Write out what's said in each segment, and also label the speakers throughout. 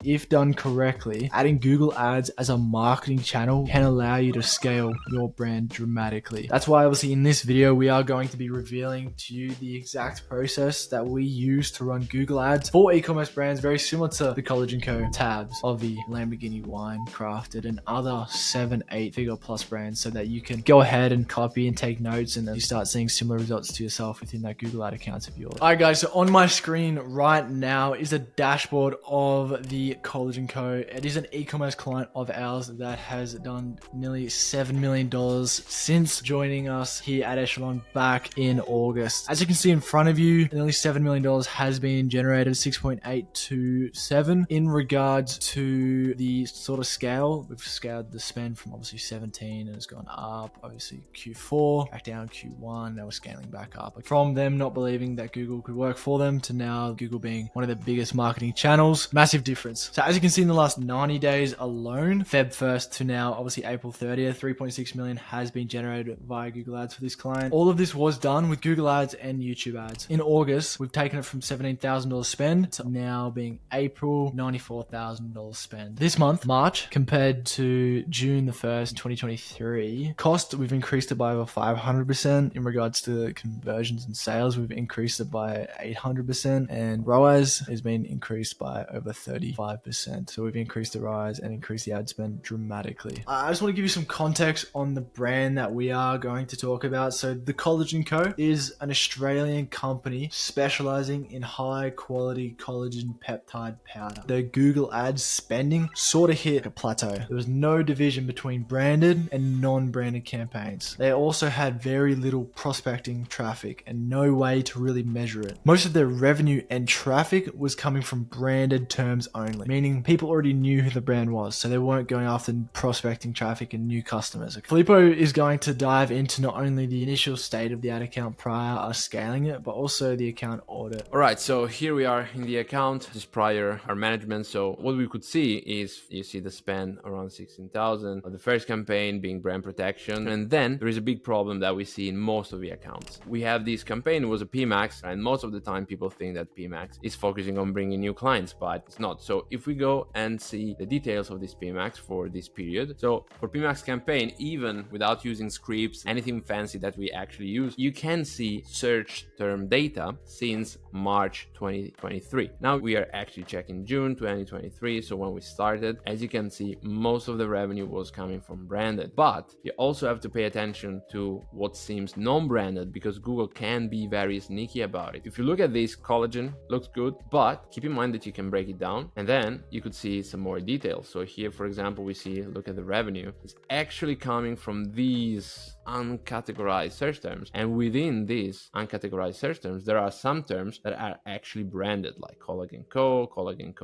Speaker 1: if done correctly, adding Google Ads as a marketing channel can allow you to scale your brand dramatically. That's why obviously in this video, we are going to be revealing to you the exact process that we use to run Google Ads for e-commerce brands, very similar to the College & Co tabs of the Lamborghini Wine Crafted and other 7-8 figure plus brands, so that you can go ahead and copy and take notes and then you start seeing similar results to yourself within that Google Ad account of yours. All right guys, so on my screen right now is a dashboard of the College & Co. It is an e-commerce client of ours that has done nearly $7 million since joining us here at Echelon back in August. As you can see in front of you, nearly $7 million has been generated, 6.827. In regards to the sort of scale, we've scaled the spend from obviously 17 and it's gone up, obviously Q4, back down Q1, now we're scaling back up. From them not believing that Google could work for them to now Google being one of the biggest marketing channels, massive difference. So as you can see in the last 90 days alone, Feb 1st to now obviously April 30th, 3.6 million has been generated via Google Ads for this client. All of this was done with Google Ads and YouTube Ads. In August, we've taken it from $17,000 spend to now being April, $94,000 spend. This month, March, compared to June the 1st, 2023, cost, we've increased it by over 500%. In regards to conversions and sales, we've increased it by 800%, and ROAS has been increased by over 35%. So we've increased the ROAS and increased the ad spend dramatically. I just want to give you some context on the brand that we are going to talk about. So the College & Co is an Australian company specializing in high quality collagen peptide powder. The Google Ads spending sort of hit a plateau. There was no division between branded and non-branded campaigns. They also had very little prospecting traffic and no way to really measure it. Most of their revenue and traffic was coming from branded terms only, meaning people already knew who the brand was, so they weren't going after prospecting traffic and new customers. Filippo is going to dive into not only the initial state of the ad account prior us scaling it, but also the account audit.
Speaker 2: All right, so here we are in the account just prior our management. So what we could see is you see the spend around 16,000 of the first campaign being brand protection, and then there is a big problem that we see in most of the accounts. We have this campaign, it was a PMAX, and most of the time people think that PMAX is focusing on bringing new clients, but it's not. So if we go and see the details of this PMAX for this period, so for PMAX campaign, even without using scripts, anything fancy that we actually use, you can see search term data since March 2023. Now we are actually checking June 2023. So when we started, as you can see, most of the revenue was coming from branded, but you also have to pay attention to what seems non-branded, because Google can be very sneaky about it. If you look at this, collagen looks good, but keep in mind that you can break it down and then you could see some more details. So here, for example, we see, look at the revenue. It's actually coming from these uncategorized search terms, and within these uncategorized search terms there are some terms that are actually branded, like Collagen Co,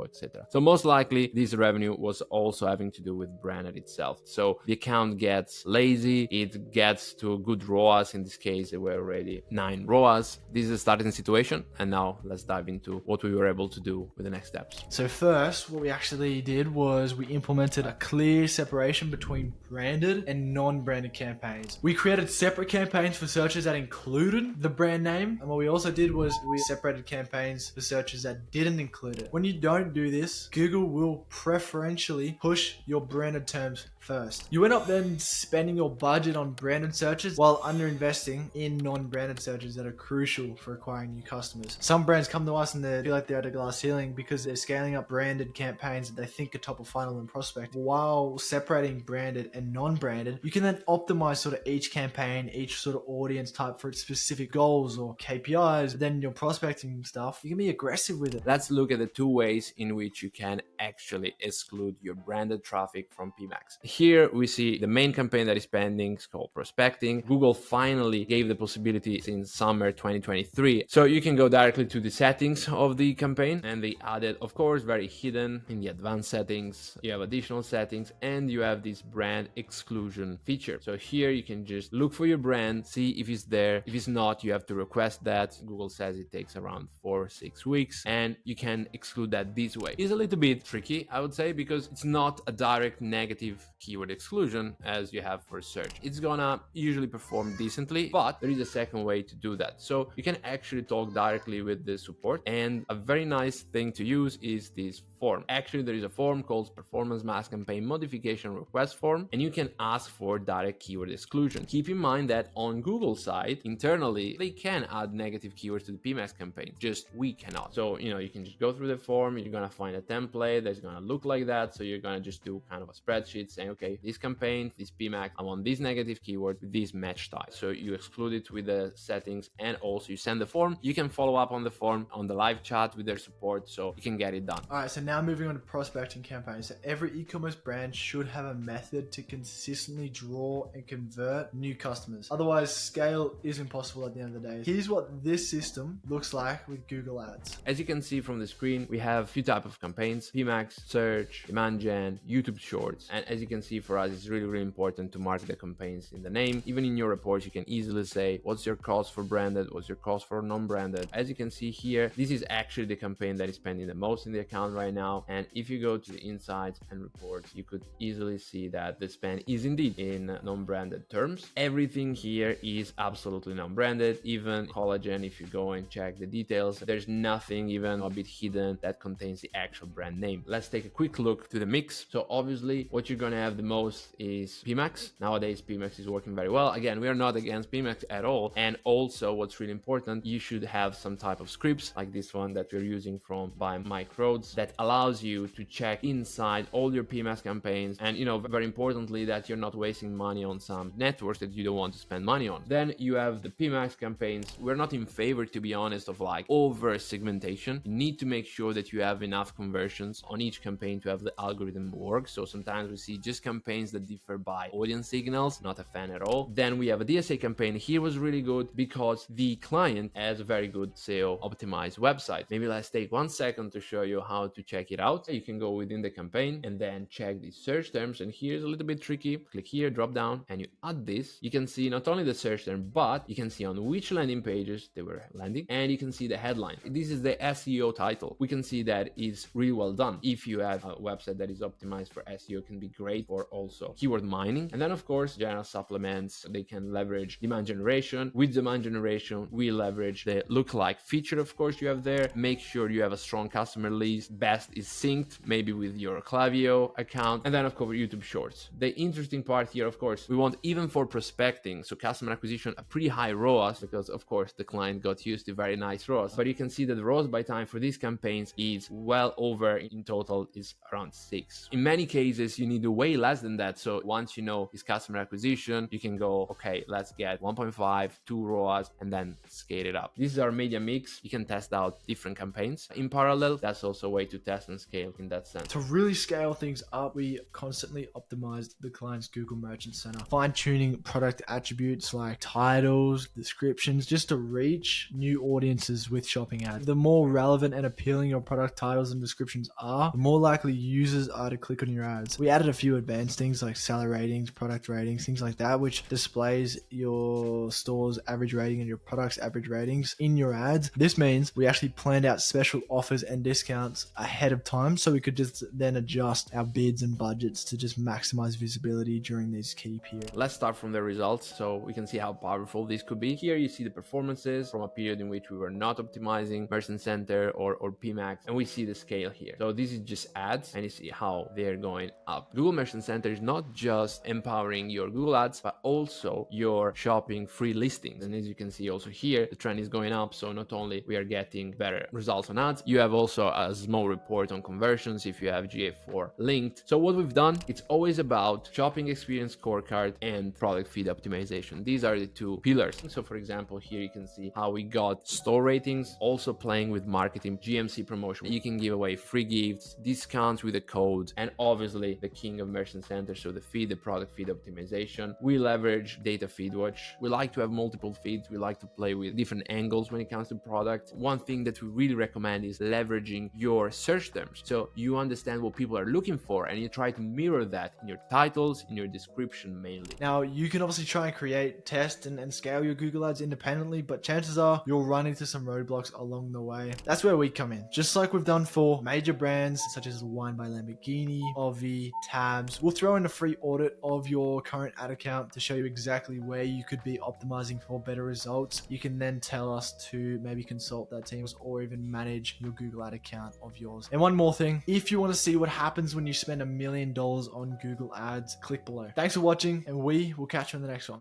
Speaker 2: etc. So most likely this revenue was also having to do with branded itself. So the account gets lazy, it gets to a good ROAS. In this case there were already 9 ROAS. This is a starting situation, and now let's dive into what we were able to do with the next steps.
Speaker 1: So first, what we actually did was we implemented a clear separation between branded and non-branded campaigns. We created separate campaigns for searches that included the brand name, and what we also did was we separated campaigns for searches that didn't include it. When you don't do this, Google will preferentially push your branded terms first. You end up then spending your budget on branded searches while underinvesting in non-branded searches that are crucial for acquiring new customers. Some brands come to us and they feel like they're at a glass ceiling because they're scaling up branded campaigns that they think are top of funnel and prospect. While separating branded and non-branded, you can then optimize sort of each campaign, each sort of audience type for its specific goals or KPIs. Then your prospecting stuff, you can be aggressive with it.
Speaker 2: Let's look at the 2 ways in which you can actually exclude your branded traffic from PMAX. Here we see the main campaign that is pending, it's called prospecting. Google finally gave the possibility in summer 2023. So you can go directly to the settings of the campaign, and they added, of course, very hidden in the advanced settings. You have additional settings, and you have this brand exclusion feature. So here you can just look for your brand, see if it's there. If it's not, you have to request that. Google says it takes around 4 or 6 weeks, and you can exclude that this way. It's a little bit tricky, I would say, because it's not a direct negative keyword exclusion as you have for search. It's gonna usually perform decently, but there is a second way to do that. So you can actually talk directly with the support, and a very nice thing to use is this form. Actually, there is a form called Performance Mass Campaign Modification Request Form, and you can ask for direct keyword exclusion. Keep in mind that on Google side, internally, they can add negative keywords to the PMAX campaign, just we cannot. So, you can just go through the form, you're gonna find a template that's gonna look like that. So you're gonna just do kind of a spreadsheet saying, okay, this campaign, this PMAX, I want this negative keyword with this match type. So you exclude it with the settings, and also you send the form. You can follow up on the form on the live chat with their support, so you can get it done.
Speaker 1: All right, so now moving on to prospecting campaigns. So every e-commerce brand should have a method to consistently draw and convert new customers. Otherwise, scale is impossible at the end of the day. Here's what this system looks like with Google Ads.
Speaker 2: As you can see from the screen, we have a few types of campaigns: PMAX, search, demand gen, YouTube Shorts. And as you can see, for us, it's really, really important to mark the campaigns in the name. Even in your reports, you can easily say, what's your cost for branded? What's your cost for non-branded? As you can see here, this is actually the campaign that is spending the most in the account right now. And if you go to the insights and reports, you could easily see that the spend is indeed in non-branded terms. Everything here is absolutely non-branded. Even collagen, if you go and check the details, there's nothing even a bit hidden that contains the actual brand name. Let's take a quick look to the mix. So obviously what you're gonna have the most is PMAX. Nowadays PMAX is working very well. Again, we are not against PMAX at all. And also what's really important, you should have some type of scripts like this one that we're using from by Mike Rhodes that allows you to check inside all your PMAX campaigns, and very importantly, that you're not wasting money on some networks that you don't want to spend money on. Then you have the PMAX campaigns. We're not in favor, to be honest, of like over segmentation. You need to make sure that you have enough conversions on each campaign to have the algorithm work. So sometimes we see just campaigns that differ by audience signals, not a fan at all. Then we have a DSA campaign. Here was really good because the client has a very good SEO optimized website. Maybe let's take 1 second to show you how to check it out. You can go within the campaign and then check the search terms, and here's a little bit tricky. Click here, drop down, and you add this. You can see not only the search term, but you can see on which landing pages they were landing, and you can see the headline. This is the SEO title. We can see that it's really well done. If you have a website that is optimized for SEO, it can be great for also keyword mining. And then of course, general supplements, they can leverage demand generation. With demand generation, we leverage the lookalike feature, of course, you have there. Make sure you have a strong customer list. Best is synced, maybe with your Klaviyo account. And then of course, YouTube Shorts. The interesting part here, of course, we want even for prospecting, so customer acquisition, a pretty high ROAS, because of course the client got used to very nice ROAS. But you can see that the ROAS by time for these campaigns is well over, in total is around 6. In many cases, you need way less than that. So once you know his customer acquisition, you can go, okay, let's get 1.5, 2 ROAS, and then scale it up. This is our media mix. You can test out different campaigns in parallel. That's also a way to test and scale in that sense.
Speaker 1: To really scale things up, we constantly optimized the client's Google Merchant Center, fine-tuning product attributes like titles, descriptions, just to reach new audiences with shopping ads. The more relevant and appealing your product titles and descriptions are, the more likely users are to click on your ads. We added a few advanced things like seller ratings, product ratings, things like that, which displays your store's average rating and your product's average ratings in your ads. This means we actually planned out special offers and discounts ahead of time, so we could just then adjust our bids and budgets to just maximize visibility during these key periods.
Speaker 2: Let's start from the results so we can see how powerful this could be. Here you see the performances from a period in which we were not optimizing Merchant Center or PMAX, and we see the scale here. So this is just ads, and you see how they're going up. Google Merchant Center is not just empowering your Google Ads, but also your shopping free listings. And as you can see also here, the trend is going up. So not only we are getting better results on ads, you have also a small report on conversions if you have GA4 linked. So what we've done, it's always about shopping experience scorecard and product feed optimization. These are the two pillars. So for example, here you can see how we got store ratings, also playing with marketing, GMC promotion. You can give away free gifts, discounts with a code, and obviously the king of Merchant Center, so the feed, the product feed optimization. We leverage data feed watch. We like to have multiple feeds. We like to play with different angles when it comes to product. One thing that we really recommend is leveraging your search terms. So you understand what people are looking for and you try to mirror that in your titles, in your description mainly.
Speaker 1: Now, you can obviously try and create, test, and scale your Google Ads independently, but chances are you'll run into some roadblocks along the way. That's where we come in. Just like we've done for major brands such as Wine by Lamborghini, Ovi, Tabs, we'll throw in a free audit of your current ad account to show you exactly where you could be optimizing for better results. You can then tell us to maybe consult that team or even manage your Google ad account of yours. And one more thing, if you want to see what happens when you spend $1 million on Google Ads, click below. Thanks for watching, and we will catch you in the next one.